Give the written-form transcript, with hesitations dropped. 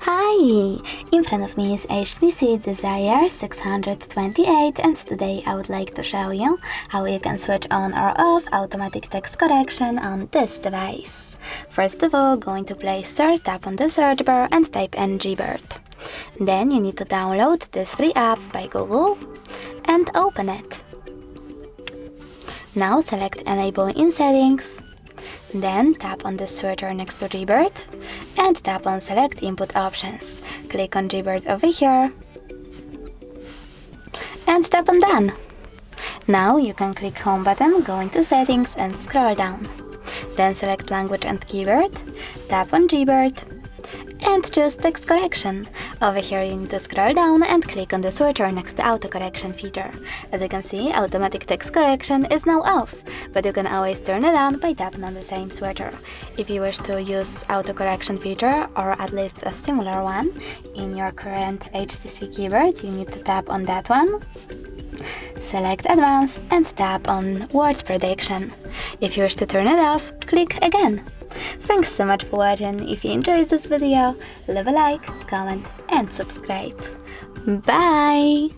Hi! In front of me is HTC Desire 628, and today I would like to show you how you can switch on or off automatic text correction on this device. First of all, go into Play Store, tap on the search bar and type in Gboard. Then you need to download this free app by Google and open it. Now select Enable in Settings. Then tap on the switcher next to Gboard and tap on Select Input Options. Click on Gboard over here and tap on Done. Now you can click Home button, go into Settings and scroll down. Then select Language and Keyword, tap on Gboard and choose Text Correction. Over here you need to scroll down and click on the switcher next to Auto Correction feature. As you can see, automatic text correction is now off, but you can always turn it on by tapping on the same switcher. If you wish to use Auto Correction feature, or at least a similar one, in your current HTC keyboard, you need to tap on that one, select Advanced and tap on Word Prediction. If you wish to turn it off, click again. Thanks so much for watching. If you enjoyed this video, leave a like, comment and subscribe. Bye!